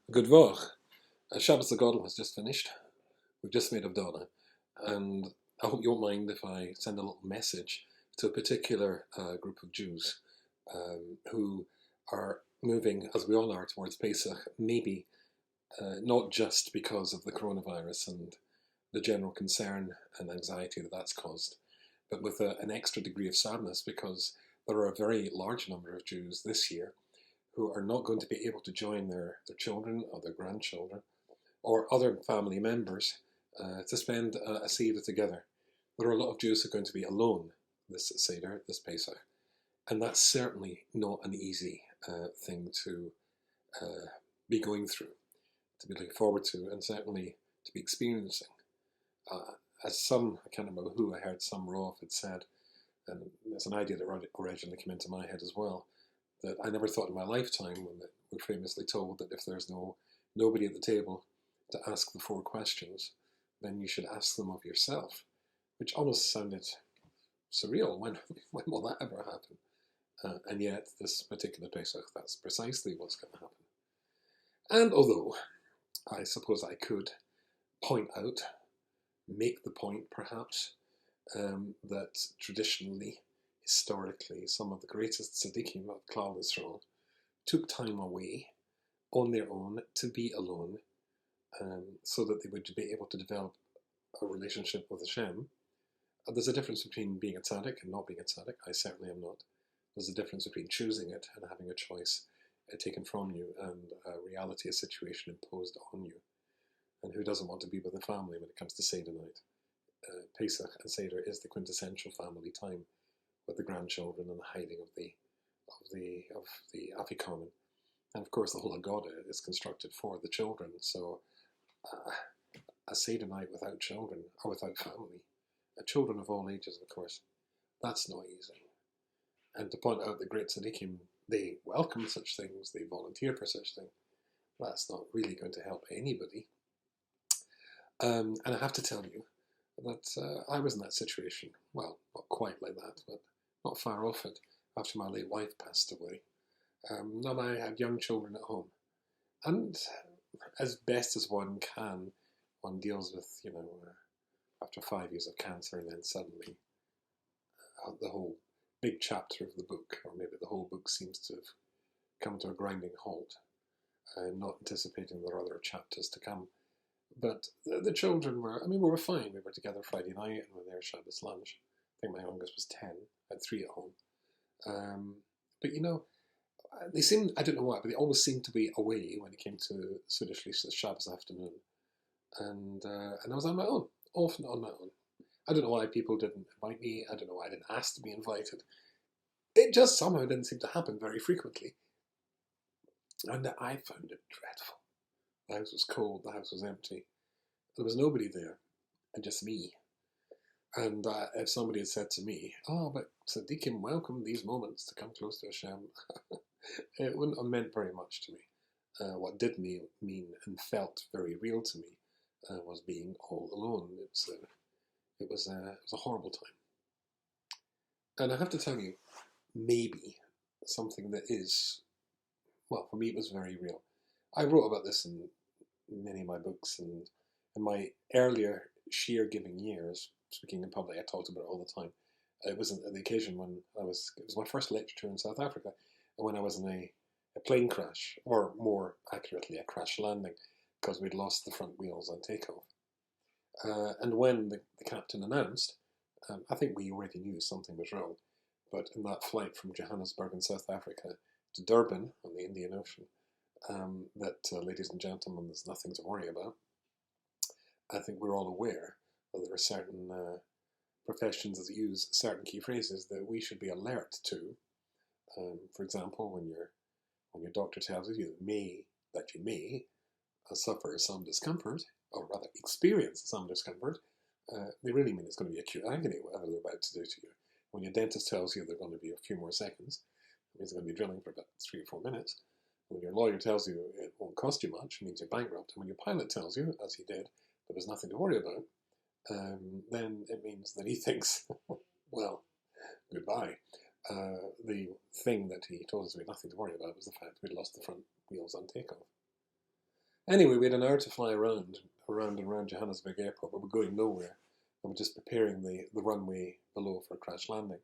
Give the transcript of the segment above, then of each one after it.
Good Vach. Shabbos the Godel has just finished. We've just made Havdalah, and I hope you won't mind if I send a little message to a particular group of Jews who are moving, as we all are, towards Pesach, maybe not just because of the coronavirus and the general concern and anxiety that that's caused, but with an extra degree of sadness because there are a very large number of Jews this year who are not going to be able to join their children or their grandchildren or other family members to spend a Seder together. There are a lot of Jews who are going to be alone this Seder, this Pesach, and that's certainly not an easy thing to uh, be going through, to be looking forward to, and certainly to be experiencing. As some, I can't remember who, I heard some Rav had said, and it's an idea that originally came into my head as well, that I never thought in my lifetime when we're famously told that if there's nobody at the table to ask the four questions, then you should ask them of yourself, which almost sounded surreal. When will that ever happen? And yet, this particular Pesach, that's precisely what's going to happen. And although I suppose I could point out, make the point perhaps, that traditionally, historically, some of the greatest tzaddikim of Klal Yisrael took time away on their own to be alone, so that they would be able to develop a relationship with Hashem. There's a difference between being a tzaddik and not being a tzaddik. I certainly am not. There's a difference between choosing it and having a choice taken from you and a reality, a situation imposed on you. And who doesn't want to be with the family when it comes to Seder night? Pesach and Seder is the quintessential family time with the grandchildren and the hiding of the Afikomen. And of course, the whole Haggadah is constructed for the children. So uh, a Seder night without children or without family, children of all ages, of course, that's not easy. And to point out the great tzaddikim, they welcome such things, they volunteer for such things. That's not really going to help anybody. And I have to tell you that I was in that situation. Well, not quite like that, but not far off it after my late wife passed away. And I had young children at home. And as best as one can, one deals with, after 5 years of cancer, and then suddenly the whole big chapter of the book, or maybe the whole book, seems to have come to a grinding halt, not anticipating there are other chapters to come. But the children were, we were fine. We were together Friday night and we were there Shabbos lunch. I think my youngest was 10. I had 3 at home. But they seemed, I don't know why, but they always seemed to be away when it came to Swedish Shabbos afternoon. And I was on my own, often on my own. I don't know why people didn't invite me. I don't know why I didn't ask to be invited. It just somehow didn't seem to happen very frequently. And I found it dreadful. The house was cold, the house was empty. There was nobody there, and just me. And if somebody had said to me, "Oh, but tzaddikim welcome these moments to come close to Hashem," it wouldn't have meant very much to me. What did mean and felt very real to me was being all alone. It was a horrible time. And I have to tell you, maybe something that is, well, for me it was very real. I wrote about this in many of my books, and in my earlier sheer giving years, speaking in public, I talked about it all the time. It was the occasion when it was my first lecture in South Africa, when I was in a plane crash, or more accurately, a crash landing, because we'd lost the front wheels on takeoff. And when the captain announced, I think we already knew something was wrong, but in that flight from Johannesburg in South Africa to Durban on the Indian Ocean, ladies and gentlemen, there's nothing to worry about. I think we're all aware that there are certain professions that use certain key phrases that we should be alert to. For example, when your doctor tells you that you may suffer some discomfort, or rather experience some discomfort, they really mean it's going to be acute agony, whatever they're about to do to you. When your dentist tells you they're going to be a few more seconds, it means they're going to be drilling for about 3 or 4 minutes. When your lawyer tells you it won't cost you much, it means you're bankrupt. And when your pilot tells you, as he did, there was nothing to worry about, then it means that he thinks, well, goodbye. The thing that he told us we had nothing to worry about was the fact we'd lost the front wheels on takeoff. Anyway, we had an hour to fly around and around Johannesburg Airport, but we're going nowhere. And we're just preparing the runway below for a crash landing.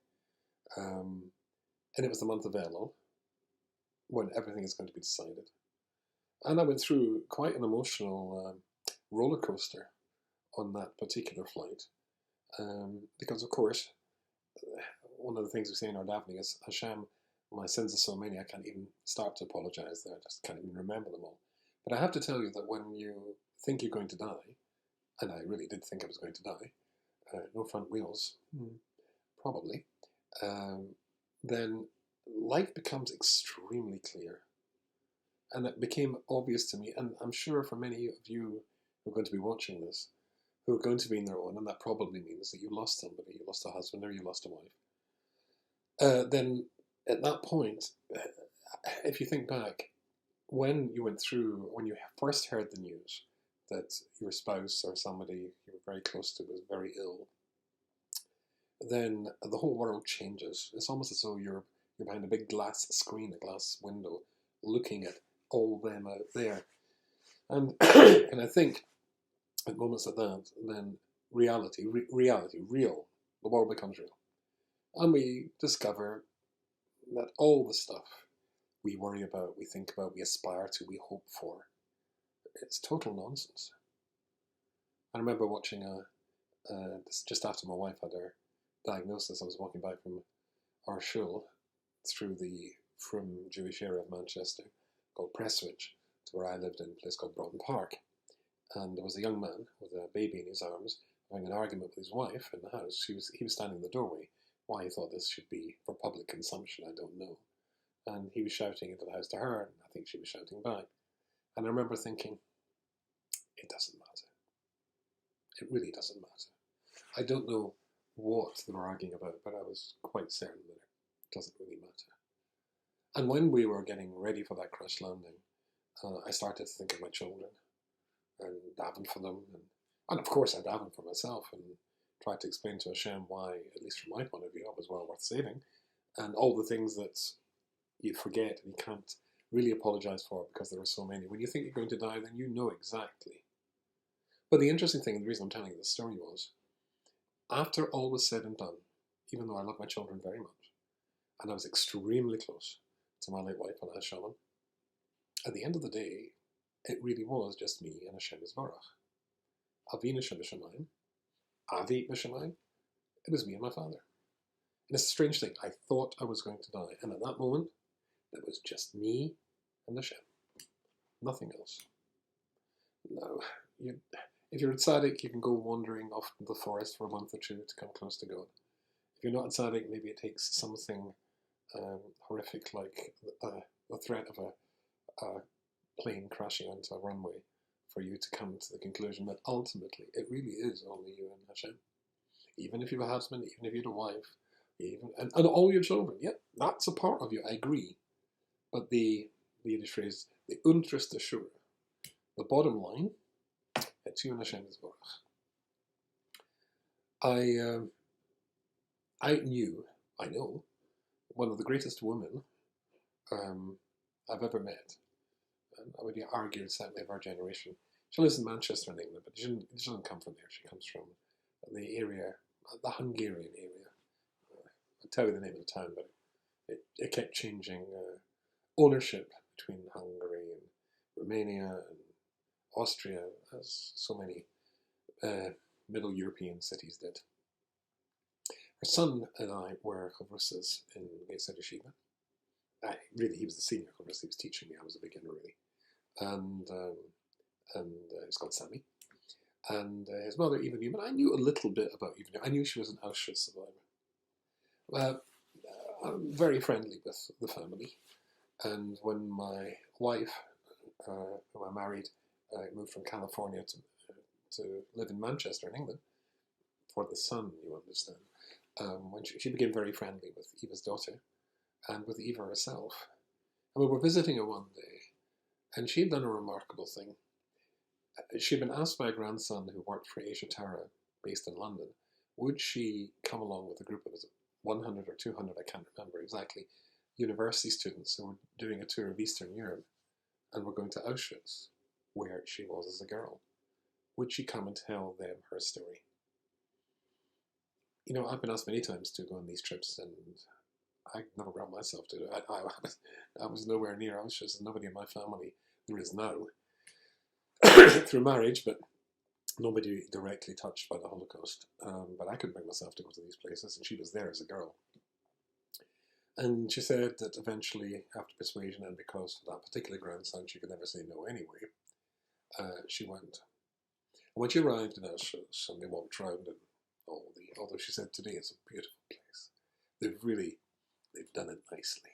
Um, and it was the month of Elul, when everything is going to be decided. And I went through quite an emotional roller coaster on that particular flight. Because, of course, one of the things we say in our davening is, Hashem, my sins are so many, I can't even start to apologize there. I just can't even remember them all. But I have to tell you that when you think you're going to die, and I really did think I was going to die, no front wheels, probably, um, then life becomes extremely clear. And it became obvious to me, and I'm sure for many of you who are going to be watching this, who are going to be in their own, and that probably means that you lost somebody, you lost a husband or you lost a wife, then at that point, if you think back, when you went through, when you first heard the news that your spouse or somebody you were very close to was very ill, then the whole world changes. It's almost as though you're behind a big glass screen, a glass window, looking at all them out there. And and I think at moments like that, then reality, real, the world becomes real. And we discover that all the stuff we worry about, we think about, we aspire to, we hope for, it's total nonsense. I remember watching this just after my wife had her diagnosis. I was walking back from our shul through the Frum Jewish area of Manchester called Prestwich to where I lived in a place called Broughton Park. And there was a young man with a baby in his arms having an argument with his wife in the house. He was standing in the doorway. Why he thought this should be for public consumption, I don't know. And he was shouting into the house to her, and I think she was shouting back. And I remember thinking, it doesn't matter. It really doesn't matter. I don't know what they were arguing about, but I was quite certain that it doesn't really matter. And when we were getting ready for that crash landing, I started to think of my children and daven for them. And of course, I davened for myself and tried to explain to Hashem why, at least from my point of view, I was well worth saving. And all the things that you forget and you can't really apologize for because there are so many. When you think you're going to die, then you know exactly. But the interesting thing, and the reason I'm telling you this story was, after all was said and done, even though I love my children very much, and I was extremely close to my late wife, Anna Shaman, at the end of the day, it really was just me and Hashem Yisbarach. Avinu Shabbat Avi B'Shamayim, it was me and my father. And it's a strange thing, I thought I was going to die, and at that moment, it was just me and Hashem. Nothing else. No, if you're a tzaddik, you can go wandering off the forest for a month or two to come close to God. If you're not a tzaddik, maybe it takes something horrific like the threat of a plane crashing onto a runway for you to come to the conclusion that ultimately it really is only you and Hashem. Even if you have a husband, even if you have a wife, and all your children, yeah, that's a part of you, I agree. But the Yiddish phrase, the unterste Schura, the bottom line, it's you and Hashem Yisborach. I know, one of the greatest women I've ever met. And I would argue certainly of our generation. She lives in Manchester in England, but she doesn't come from there. She comes from the area, the Hungarian area. I'll tell you the name of the town, but it kept changing ownership between Hungary and Romania and Austria, as so many Middle European cities did. Her son and I were chavrusas in Yesod Yeshiva. Really, he was the senior chavrus. He was teaching me. I was a beginner, really. And he's called Sammy. And his mother, Eva Newman, I knew a little bit about Eva Newman. I knew she was an Auschwitz survivor. I'm very friendly with the family. And when my wife, who I married, moved from California to live in Manchester in England, for the son, you understand, when she became very friendly with Eva's daughter and with Eva herself. And we were visiting her one day, and she had done a remarkable thing. She'd been asked by a grandson who worked for Asia Tara, based in London, would she come along with a group of 100 or 200, I can't remember exactly, university students who were doing a tour of Eastern Europe and were going to Auschwitz. where she was as a girl? Would she come and tell them her story? You know, I've been asked many times to go on these trips, and I never brought myself to it. I was nowhere near. I was just nobody in my family. There is now through marriage, but nobody directly touched by the Holocaust. But I could bring myself to go to these places, and she was there as a girl. And she said that eventually, after persuasion, and because of that particular grandson she could never say no anyway, she went. And when she arrived in Auschwitz, and they walked around, and although she said today it's a beautiful place, they've done it nicely.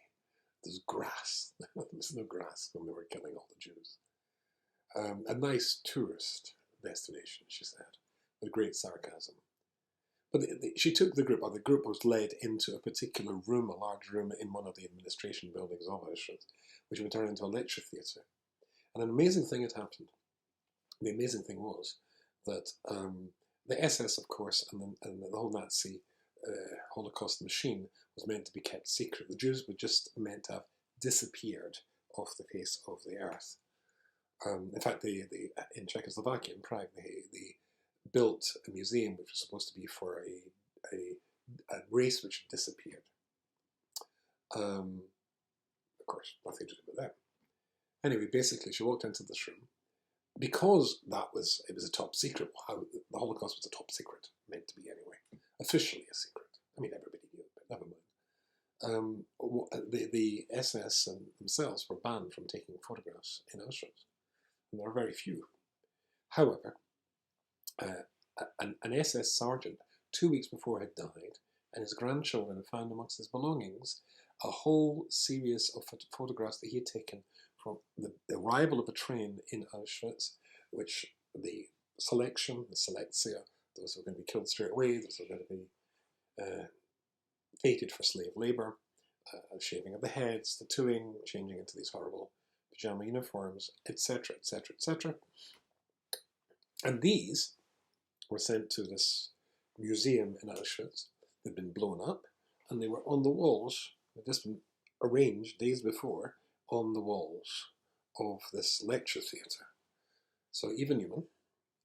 There's grass. There's no grass when they were killing all the Jews. A nice tourist destination, she said, with great sarcasm. But she took the group, or the group was led into a particular room, a large room in one of the administration buildings of Auschwitz, which would turn into a lecture theatre. And an amazing thing had happened. The amazing thing was that the SS, of course, and the whole Nazi Holocaust machine was meant to be kept secret. The Jews were just meant to have disappeared off the face of the earth. In fact, in Czechoslovakia, in Prague, they built a museum which was supposed to be for a race which had disappeared. Of course, nothing to do with them. Anyway, basically, she walked into this room. Because it was a top secret, how the Holocaust was a top secret, meant to be anyway, officially a secret. I mean, everybody knew it, but never mind. The SS themselves were banned from taking photographs in Auschwitz, and there were very few. However, an SS sergeant 2 weeks before had died, and his grandchildren had found amongst his belongings a whole series of photographs that he had taken from the arrival of a train in Auschwitz, which the selection, the selektia, those who were going to be killed straight away, those who were going to be fated for slave labour, shaving of the heads, tattooing, changing into these horrible pyjama uniforms, etc., etc., etc. And these were sent to this museum in Auschwitz. They'd been blown up, and they were on the walls. They'd just been arranged days before on the walls of this lecture theatre. So Eva Newman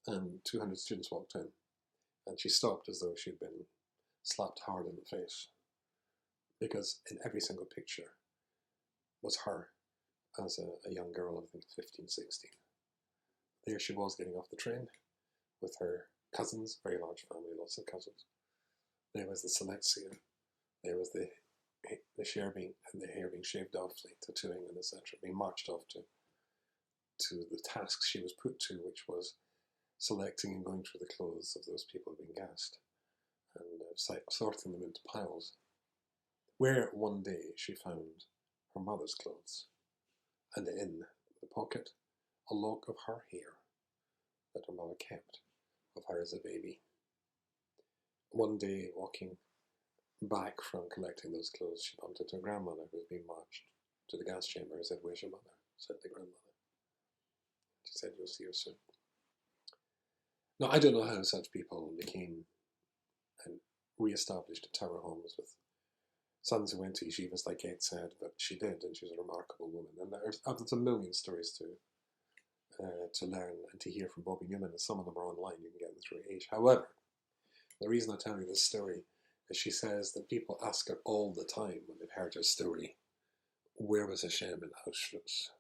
and 200 students walked in, and she stopped as though she'd been slapped hard in the face, because in every single picture was her as a young girl, I think 15, 16. There she was getting off the train with her cousins, very large family, lots of cousins. There was the selektia, there was the hair being shaved off, the tattooing and etc., being marched off to the tasks she was put to, which was selecting and going through the clothes of those people who had been gassed and sorting them into piles, where one day she found her mother's clothes, and in the pocket a lock of her hair that her mother kept of her as a baby. One day, walking back from collecting those clothes, she bumped into her grandmother who was being marched to the gas chamber and said, "Where's your mother?" said the grandmother. She said, "You'll see her soon." Now, I don't know how such people became and re-established tower homes with sons who went to yeshivas, like Ed said, but she did, and she was a remarkable woman. And there's a million stories to learn and to hear from Bobby Newman, and some of them are online. You can get them through Age. However, the reason I tell you this story is she says that people ask her all the time when they've heard her story, where was Hashem in Auschwitz?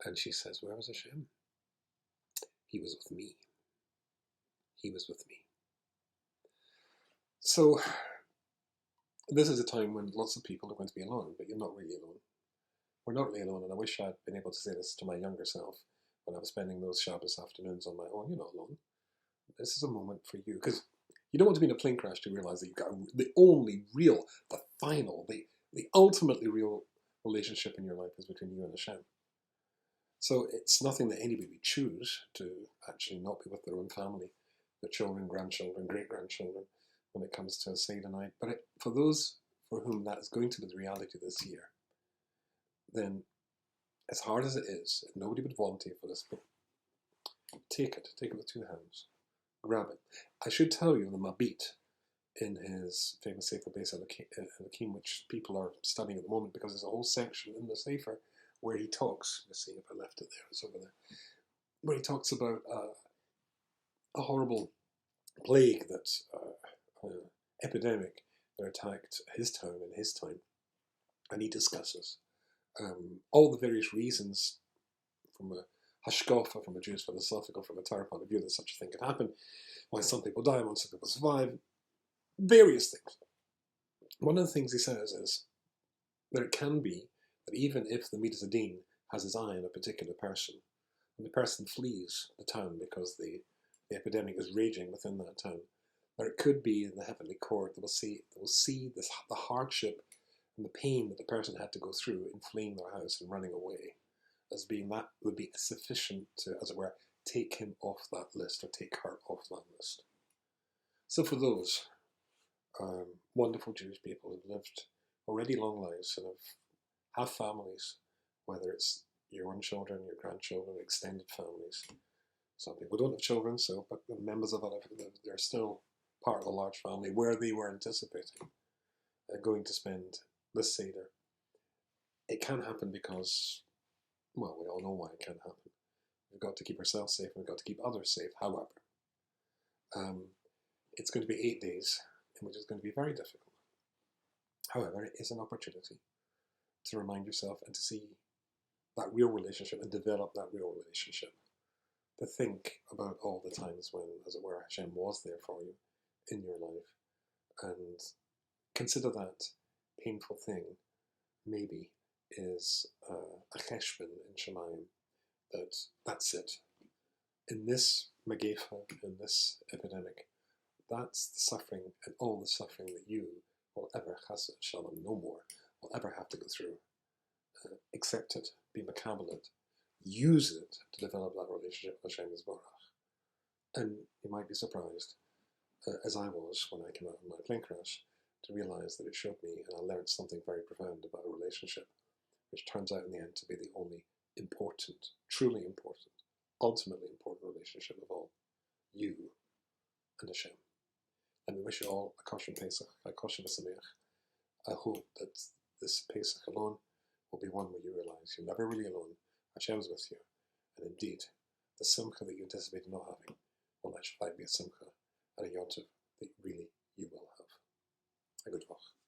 And she says, where was Hashem? He was with me. He was with me. So this is a time when lots of people are going to be alone, but you're not really alone. We're not really alone, and I wish I'd been able to say this to my younger self when I was spending those Shabbos afternoons on my own. You're not alone. This is a moment for you, because you don't want to be in a plane crash to realise that you've got the only real, the final, the ultimately real relationship in your life is between you and Hashem. So it's nothing that anybody would choose to actually not be with their own family, their children, grandchildren, great-grandchildren, when it comes to a Seder night. But for those for whom that is going to be the reality this year, then as hard as it is, and nobody would volunteer for this, but take it with two hands. Grab it. I should tell you the Mabit in his famous Sefer Beis Elokim, which people are studying at the moment, because there's a whole section in the Sefer where he talks, let's see if I left it there, it's over there, where he talks about a horrible plague that epidemic that attacked his town in his time, and he discusses all the various reasons from a hashkafa, from a Jewish philosophical, from a Torah point of view, that such a thing could happen, why some people die, why some people survive, various things. One of the things he says is that it can be that even if the Midas Adin has his eye on a particular person, and the person flees the town because the epidemic is raging within that town, that it could be in the heavenly court that will see this, the hardship and the pain that the person had to go through in fleeing their house and running away, as being that would be sufficient to, as it were, take him off that list or take her off that list. So for those wonderful Jewish people who've lived already long lives and have families, whether it's your own children, your grandchildren, extended families. Some people don't have children, but members of it, they're still part of a large family where they were anticipating going to spend this Seder. It can happen because, well, we all know why it can happen. We've got to keep ourselves safe and we've got to keep others safe. However, it's going to be 8 days, which is going to be very difficult. However, it is an opportunity to remind yourself and to see that real relationship and develop that real relationship. To think about all the times when, as it were, Hashem was there for you in your life, and consider that painful thing maybe is a cheshbon in Shemayim, that's it. In this Megefa, in this epidemic, that's the suffering and all the suffering that you will ever, chas shalom, no more, will ever have to go through. Accept it, be makabel it, use it to develop that relationship with Hashem Yisborach. And you might be surprised, as I was when I came out of my plane crash, to realize that it showed me, and I learned something very profound about a relationship, which turns out in the end to be the only important, truly important, ultimately important relationship of all, you and Hashem. And we wish you all a kosher Pesach, a kosher Sameach. I hope that this Pesach alone will be one where you realize you're never really alone. Hashem's with you. And indeed, the simcha that you anticipate not having will actually be a simcha and a yontiv that really you will have. A good vach.